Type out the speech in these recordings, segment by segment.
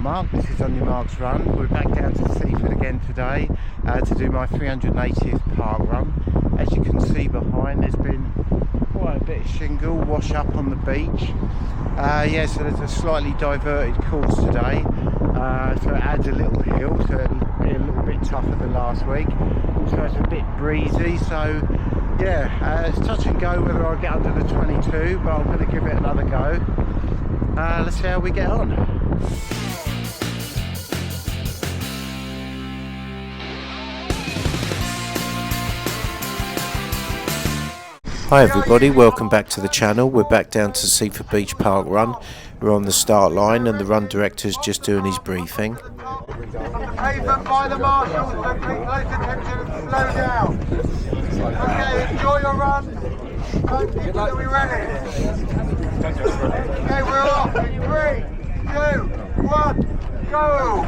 Mark, this is On Your Marks Run. We're back down to Seaford again today to do my 380th park run. As you can see behind, there's been quite a bit of shingle wash up on the beach. So there's a slightly diverted course today, so it adds a little hill, so it'll be a little bit tougher than last week. Also it's a bit breezy, so it's touch and go whether I get under the 22, but I'm going to give it another go. Let's see how we get on. Hi everybody, welcome back to the channel. We're back down to Seaford Beach Parkrun. We're on the start line and the run director's just doing his briefing. Pavement by the marshals, so pay close attention and slow down. Okay, enjoy your run. Are we ready? Okay, we're off in 3, 2, 1, go!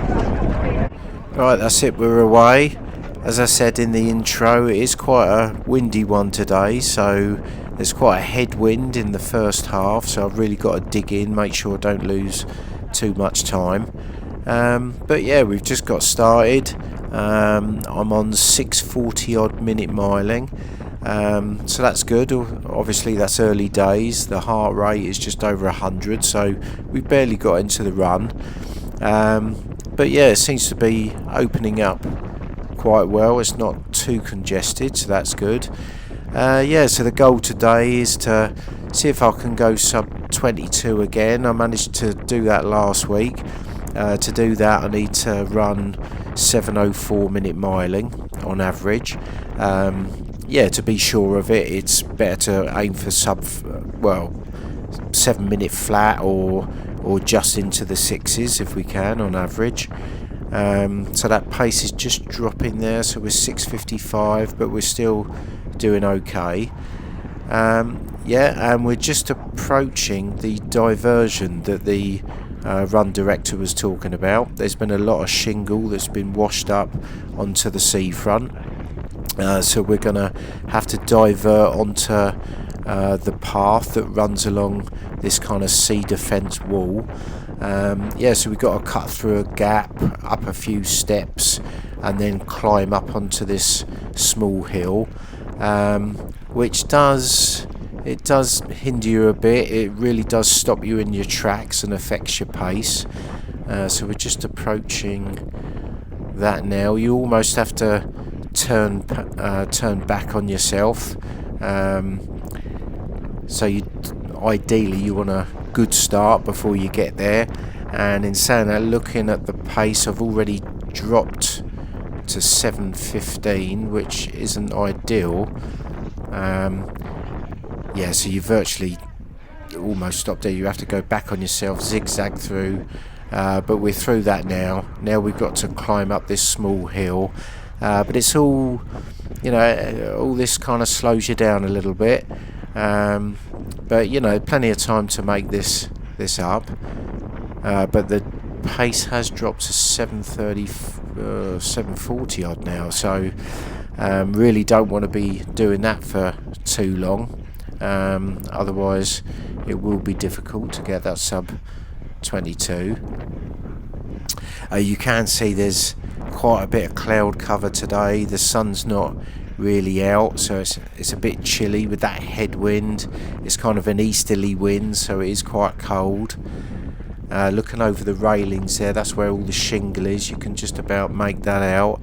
Right, that's it, we're away. As I said in the intro, it is quite a windy one today, so there's quite a headwind in the first half, so I've really got to dig in, make sure I don't lose too much time. But yeah, we've just got started. I'm on 640 odd minute miling, so that's good. Obviously that's early days. The heart rate is just over 100, so we've barely got into the run. But yeah, it seems to be opening up quite well. It's not too congested, so that's good. So the goal today is to see if I can go sub 22 again. I managed to do that last week. To do that I need to run 7:04 minute miling on average. To be sure of it, it's better to aim for 7 minute flat or just into the sixes if we can on average. So that pace is just dropping there, so we're 6:55, but we're still doing okay. And we're just approaching the diversion that the run director was talking about. There's been a lot of shingle that's been washed up onto the seafront, so we're gonna have to divert onto the path that runs along this kind of sea defence wall. So we've got to cut through a gap, up a few steps, and then climb up onto this small hill, which does hinder you a bit. It really does stop you in your tracks and affects your pace. So we're just approaching that now. You almost have to turn back on yourself. So ideally you want a good start before you get there. And in saying that, looking at the pace, I've already dropped to 7:15, which isn't ideal. So you virtually almost stopped there. You have to go back on yourself, zigzag through, but we're through that now. Now we've got to climb up this small hill, but it's all, all this kind of slows you down a little bit. But plenty of time to make this up. But the pace has dropped to 7:30, 7:40 odd now. So really don't want to be doing that for too long. Otherwise, it will be difficult to get that sub 22. You can see there's quite a bit of cloud cover today. The sun's not really out, so it's a bit chilly with that headwind. It's kind of an easterly wind, so it is quite cold. Looking over the railings there, that's where all the shingle is. You can just about make that out.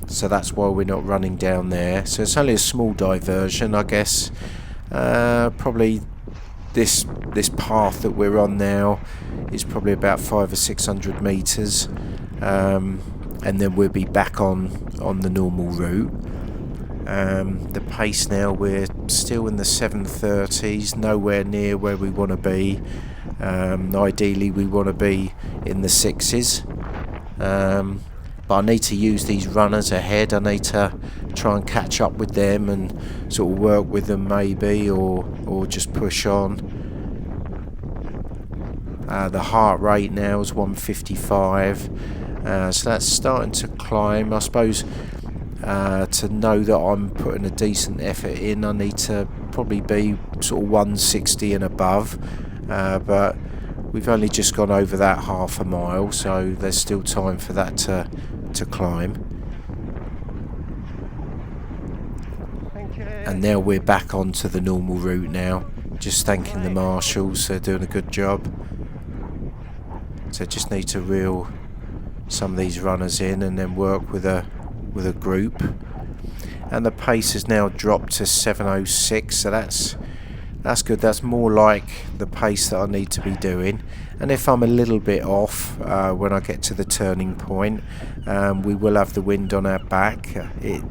So that's why we're not running down there. So it's only a small diversion, I guess. Probably this path that we're on now is probably about 500 or 600 meters. And then we'll be back on the normal route. The pace now, we're still in the 7:30s, nowhere near where we want to be. Ideally we want to be in the sixes, but I need to use these runners ahead. I need to try and catch up with them and sort of work with them maybe, or just push on. The heart rate now is 155. So that's starting to climb. I suppose to know that I'm putting a decent effort in, I need to probably be sort of 160 and above. But we've only just gone over that half a mile, so there's still time for that to climb. And now we're back onto the normal route now. Just thanking the marshals, they're doing a good job. So just need to reel some of these runners in and then work with a group. And the pace has now dropped to 7:06, so that's good. That's more like the pace that I need to be doing. And if I'm a little bit off when I get to the turning point, we will have the wind on our back. It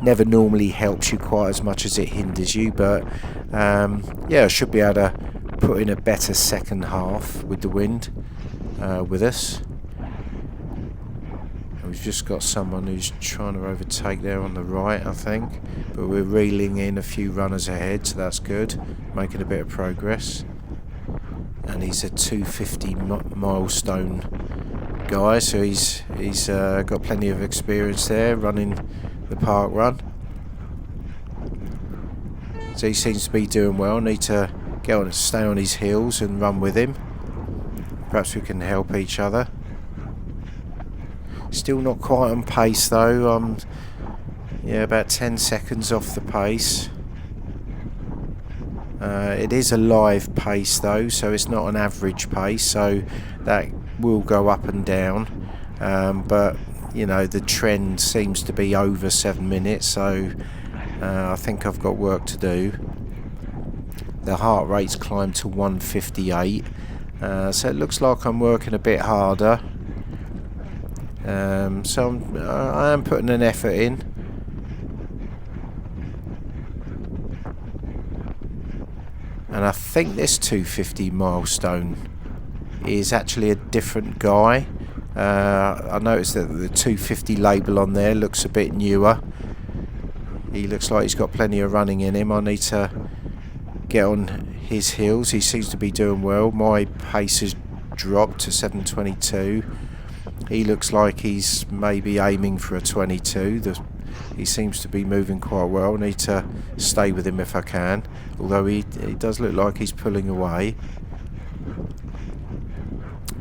never normally helps you quite as much as it hinders you, but yeah, I should be able to put in a better second half with the wind with us. We've just got someone who's trying to overtake there on the right, I think, but we're reeling in a few runners ahead, so that's good, making a bit of progress. And he's a 250 milestone guy, so he's got plenty of experience there running the park run. So he seems to be doing well. Need to stay on his heels and run with him. Perhaps we can help each other. Still not quite on pace though. Yeah, about 10 seconds off the pace. It is a live pace though, so it's not an average pace, so that will go up and down. But you know, the trend seems to be over 7 minutes, so I think I've got work to do. The heart rate's climbed to 158, so it looks like I'm working a bit harder. So I am putting an effort in. And I think this 250 milestone is actually a different guy. I noticed that the 250 label on there looks a bit newer. He looks like he's got plenty of running in him. I need to get on his heels. He seems to be doing well. My pace has dropped to 7:22. He looks like he's maybe aiming for a 22. He seems to be moving quite well. I need to stay with him if I can, although he does look like he's pulling away.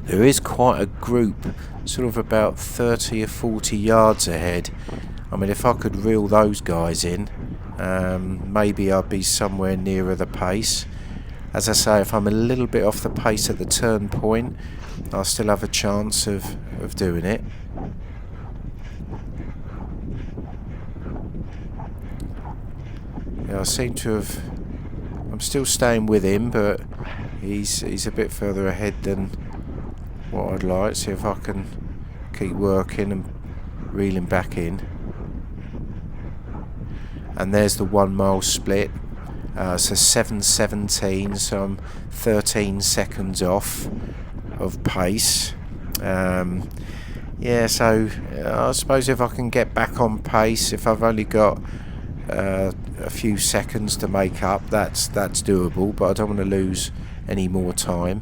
There is quite a group, sort of about 30 or 40 yards ahead. I mean, if I could reel those guys in, maybe I'd be somewhere nearer the pace. As I say, if I'm a little bit off the pace at the turn point, I'll still have a chance of doing it. Yeah, I seem to have... I'm still staying with him, but he's a bit further ahead than what I'd like. See if I can keep working and reeling back in. And there's the 1 mile split. So 7:17, so I'm 13 seconds off of pace. Yeah, so I suppose if I can get back on pace, if I've only got a few seconds to make up, that's doable, but I don't want to lose any more time.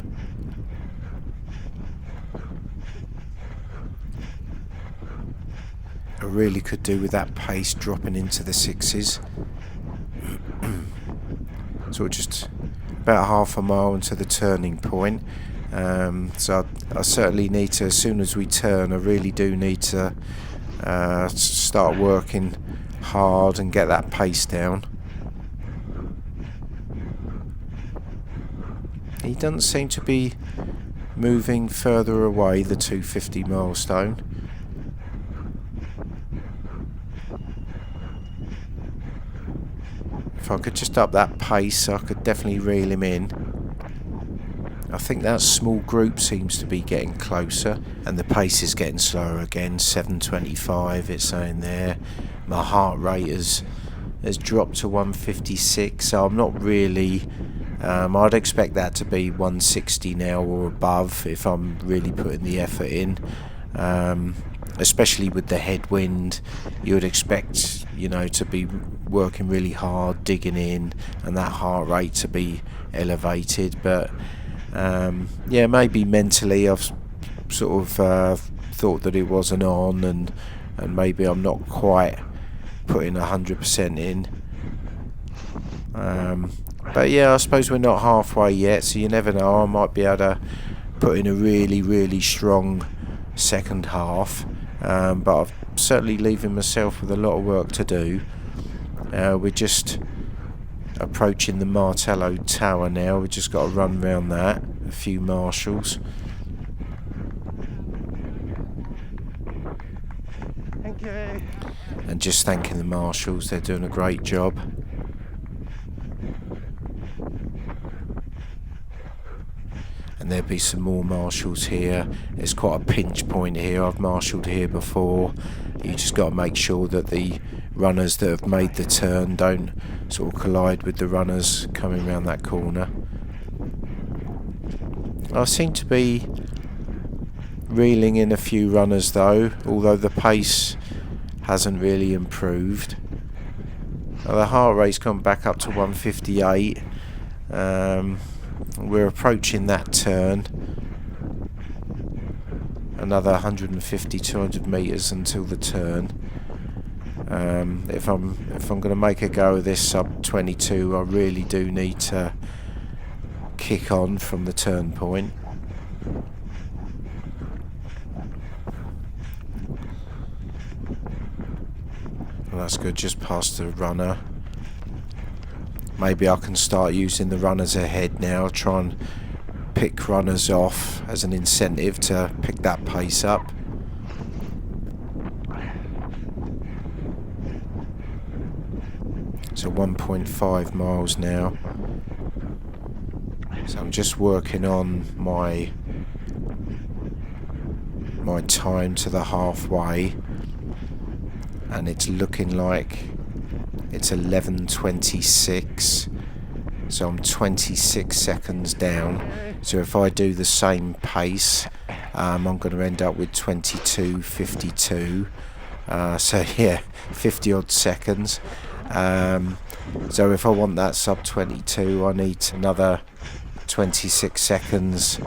I really could do with that pace dropping into the 6s. So just about half a mile into the turning point. So I certainly need to, as soon as we turn, I really do need to start working hard and get that pace down. He doesn't seem to be moving further away, the 250 milestone. If I could just up that pace, I could definitely reel him in. I think that small group seems to be getting closer, and the pace is getting slower again. 7:25 it's saying there. My heart rate has dropped to 156, so I'm not really... I'd expect that to be 160 now or above if I'm really putting the effort in. Especially with the headwind, you would expect, you know, to be working really hard, digging in, and that heart rate to be elevated. But yeah, maybe mentally I've sort of thought that it wasn't on, and maybe I'm not quite putting 100% in. But yeah, I suppose we're not halfway yet, so you never know. I might be able to put in a really strong second half, but I'm certainly leaving myself with a lot of work to do. We're just approaching the Martello Tower now. We've just got to run round that, a few marshals. Thank you. And just thanking the marshals, they're doing a great job. And there'll be some more marshals here. It's quite a pinch point here. I've marshalled here before. You just got to make sure that the runners that have made the turn don't sort of collide with the runners coming around that corner. I seem to be reeling in a few runners though, although the pace hasn't really improved. The heart rate's gone back up to 158. We're approaching that turn. Another 150, 200 metres until the turn. If I'm going to make a go of this sub 22, I really do need to kick on from the turn point. Well, that's good, just past the runner. Maybe I can start using the runners ahead now, try and pick runners off as an incentive to pick that pace up. So 1.5 miles now. So I'm just working on my time to the halfway, and it's looking like it's 11:26, so I'm 26 seconds down. So if I do the same pace, I'm going to end up with 22:52. So yeah, 50 odd seconds. So if I want that sub 22, I need another 26 seconds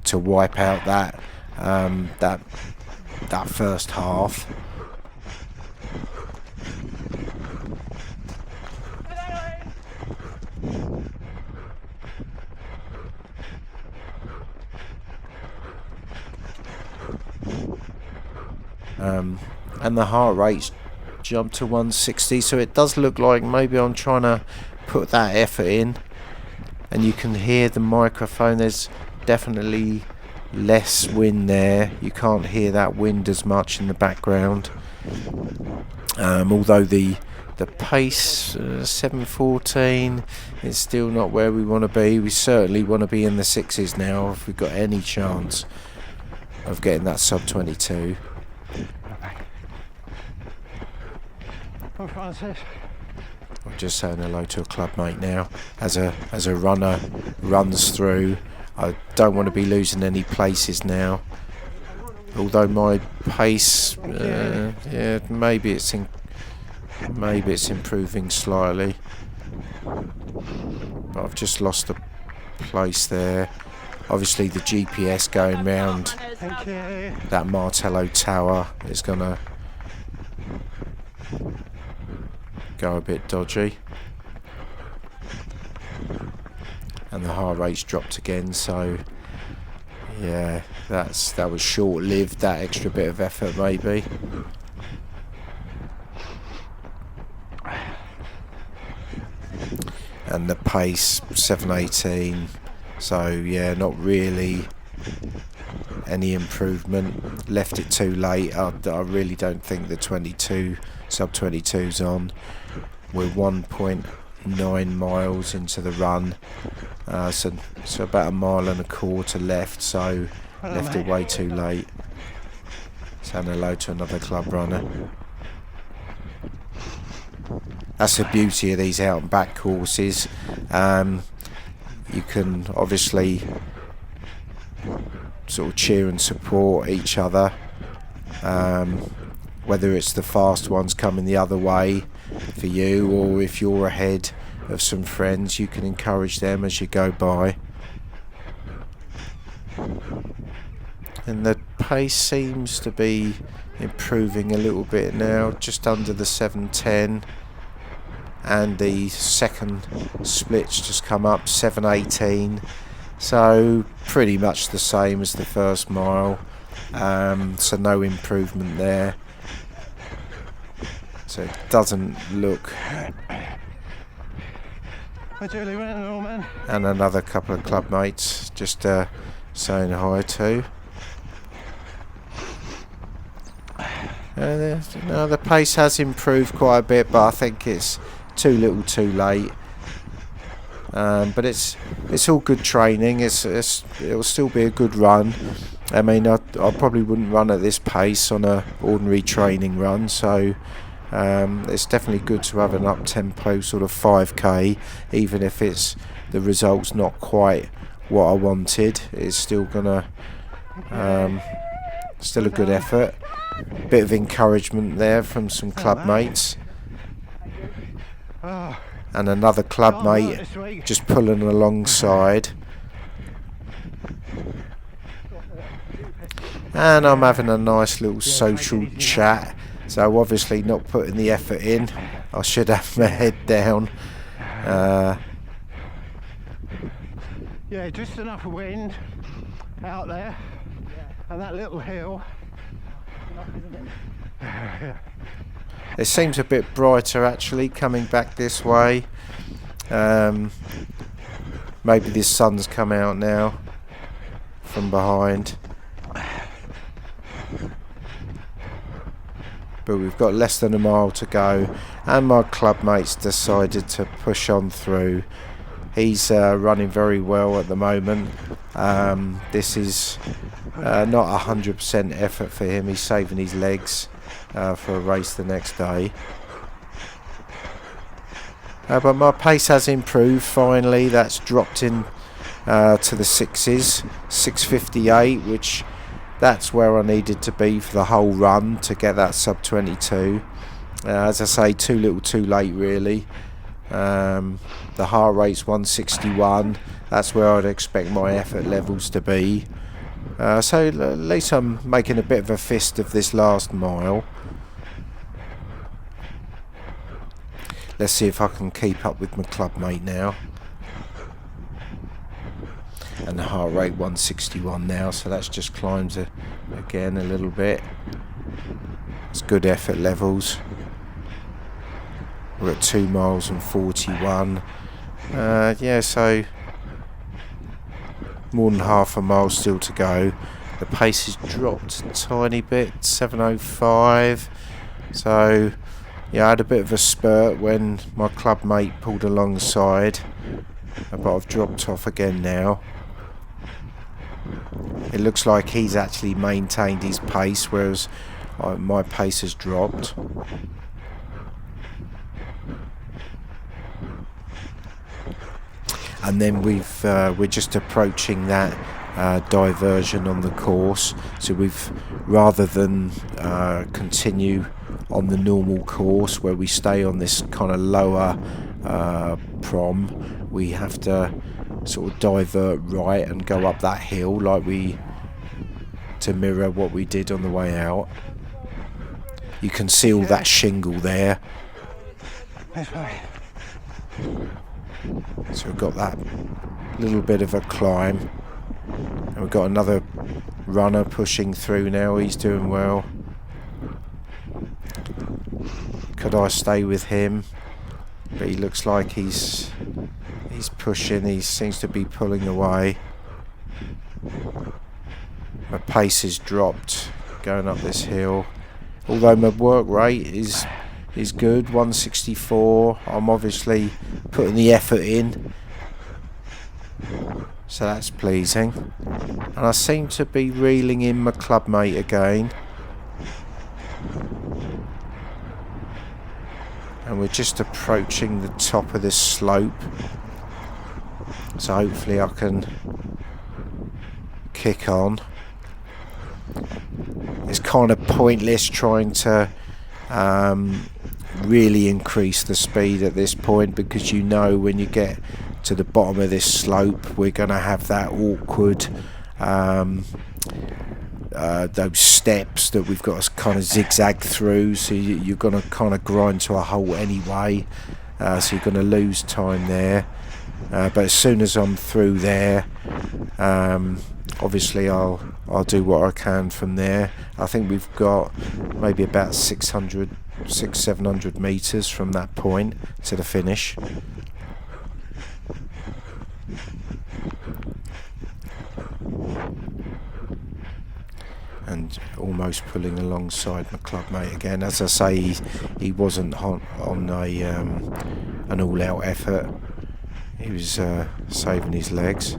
to wipe out that first half. And the heart rate's jumped to 160, so it does look like maybe I'm trying to put that effort in. And you can hear the microphone, there's definitely less wind there. You can't hear that wind as much in the background. Although the pace, 7:14, is still not where we want to be. We certainly want to be in the sixes now if we've got any chance of getting that sub 22. Oh, Francis. I'm just saying hello to a club mate now. As a runner runs through, I don't want to be losing any places now. Although my pace, yeah, maybe it's improving slightly. But I've just lost a place there. Obviously, the GPS going round that Martello Tower is gonna go a bit dodgy, and the heart rate's dropped again, so yeah, that was short-lived, that extra bit of effort maybe. And the pace 7:18, so yeah, not really any improvement. Left it too late. I really don't think the 22 sub 22's on. We're 1.9 miles into the run, so about a mile and a quarter left, so left it way too late. Saying hello to another club runner. That's the beauty of these out and back courses. You can obviously sort of cheer and support each other, whether it's the fast ones coming the other way for you, or if you're ahead of some friends, you can encourage them as you go by. And the pace seems to be improving a little bit now, just under the 7:10, and the second split's just come up 7:18, so pretty much the same as the first mile, so no improvement there. So it doesn't look. And another couple of club mates just saying hi to. The pace has improved quite a bit, but I think it's too little too late. But it's all good training. It'll still be a good run. I mean, I probably wouldn't run at this pace on a ordinary training run, so it's definitely good to have an up-tempo sort of 5k, even if the result's not quite what I wanted. It's still still a good effort. Bit of encouragement there from some club mates, and another club mate just pulling alongside. And I'm having a nice little social chat, so obviously not putting the effort in. I should have my head down. Yeah, just enough wind out there, and that little hill. It seems a bit brighter actually coming back this way. Maybe the sun's come out now from behind. But we've got less than a mile to go, and my club mates decided to push on through. He's running very well at the moment. This is not 100% effort for him. He's saving his legs for a race the next day. But my pace has improved finally. That's dropped in to the 6s, 6:58, which that's where I needed to be for the whole run to get that sub 22. As I say, too little too late really. The heart rate's 161. That's where I'd expect my effort levels to be. So at least I'm making a bit of a fist of this last mile. Let's see if I can keep up with my club mate now. And the heart rate 161 now, so that's just climbed again a little bit. It's good effort levels. We're at 2 miles and 41. Yeah, so more than half a mile still to go. The pace has dropped a tiny bit, 7:05. So yeah, I had a bit of a spurt when my club mate pulled alongside, but I've dropped off again now. It looks like he's actually maintained his pace, whereas my pace has dropped. And then we're just approaching that diversion on the course, so we've, rather than continue on the normal course where we stay on this kind of lower prom, we have to sort of divert right and go up that hill to mirror what we did on the way out. You can see all that shingle there. So we've got that little bit of a climb, and we've got another runner pushing through now. He's doing well. Could I stay with him? But he looks like he's pushing. He seems to be pulling away. My pace has dropped going up this hill, although my work rate is good, 164. I'm obviously putting the effort in, so that's pleasing. And I seem to be reeling in my club mate again, and we're just approaching the top of this slope, so hopefully I can kick on. It's kind of pointless trying to really increase the speed at this point, because you know when you get to the bottom of this slope we're going to have that awkward those steps that we've got to kind of zigzag through, so you're going to kind of grind to a halt anyway. so you're going to lose time there. But as soon as I'm through there, obviously I'll do what I can from there. I think we've got maybe about 600-700 meters from that point to the finish. And almost pulling alongside my club mate again. As I say, he wasn't on an all-out effort. He was saving his legs.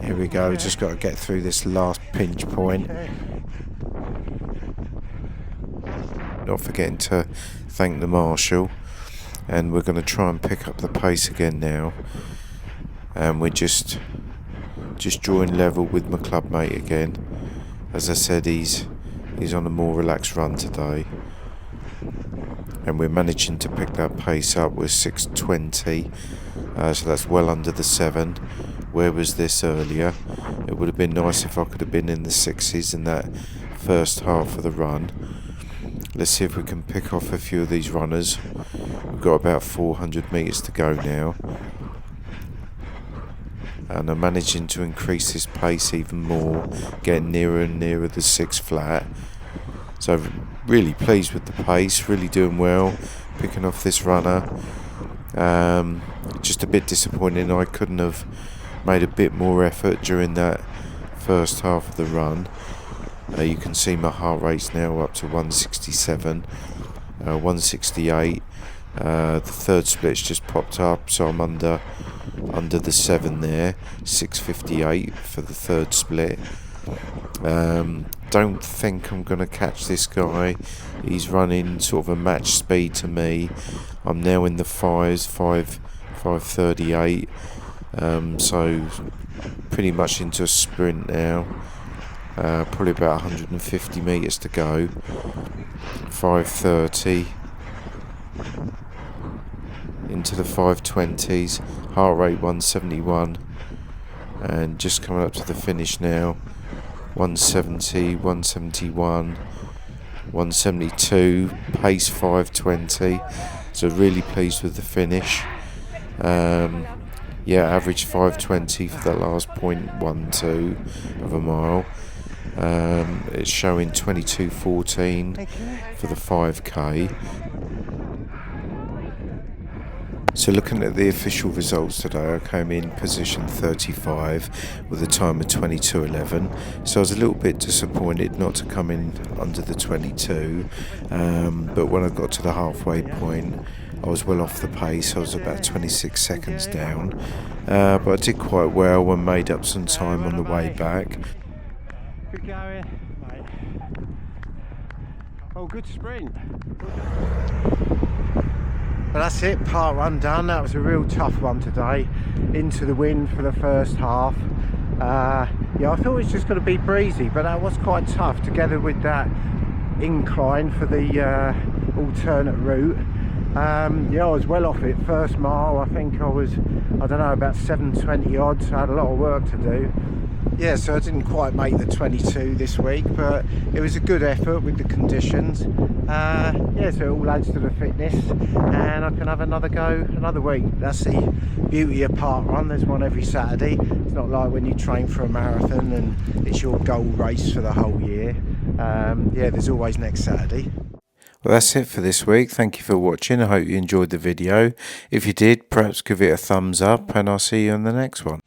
Here we go, just got to get through this last pinch point. Not forgetting to thank the marshal. And we're going to try and pick up the pace again now. And we're just drawing level with my club mate again. As I said, he's on a more relaxed run today. And we're managing to pick that pace up with 6:20, so that's well under the 7. Where was this earlier? It would have been nice if I could have been in the 6s in that first half of the run. Let's see if we can pick off a few of these runners. We've got about 400 metres to go now. And I'm managing to increase this pace even more, getting nearer and nearer the 6 flat. So really pleased with the pace, really doing well, picking off this runner. Just a bit disappointing I couldn't have made a bit more effort during that first half of the run. You can see my heart rate's now up to 167, 168. The third split's just popped up, so I'm under the 7 there, 658 for the third split. Don't think I'm going to catch this guy. He's running sort of a match speed to me. I'm now in the 5s, 5:38. So pretty much into a sprint now. Probably about 150 metres to go. 5:30. Into the 5:20s. Heart rate 171. And just coming up to the finish now. 170, 171, 172, pace 5:20. So really pleased with the finish. Yeah, average 5:20 for that last 0.12 of a mile. It's showing 22:14 for the 5k. So looking at the official results today, I came in position 35 with a time of 22:11. So I was a little bit disappointed not to come in under the 22. But when I got to the halfway point, I was well off the pace. I was about 26 seconds down. But I did quite well and made up some time on the way back. Good going, mate. Oh, good sprint. But that's it, Parkrun done. That was a real tough one today. Into the wind for the first half. Yeah, I thought it was just going to be breezy, but that was quite tough, together with that incline for the alternate route. Yeah, I was well off it. First mile, I think I was, I don't know, about 7:20 odd, so I had a lot of work to do. Yeah, so I didn't quite make the 22 this week, but it was a good effort with the conditions. Yeah, so it all adds to the fitness, and I can have another go another week. That's the beauty of Parkrun. There's one every Saturday. It's not like when you train for a marathon and it's your goal race for the whole year. Yeah, there's always next Saturday. Well, that's it for this week. Thank you for watching. I hope you enjoyed the video. If you did, perhaps give it a thumbs up, and I'll see you on the next one.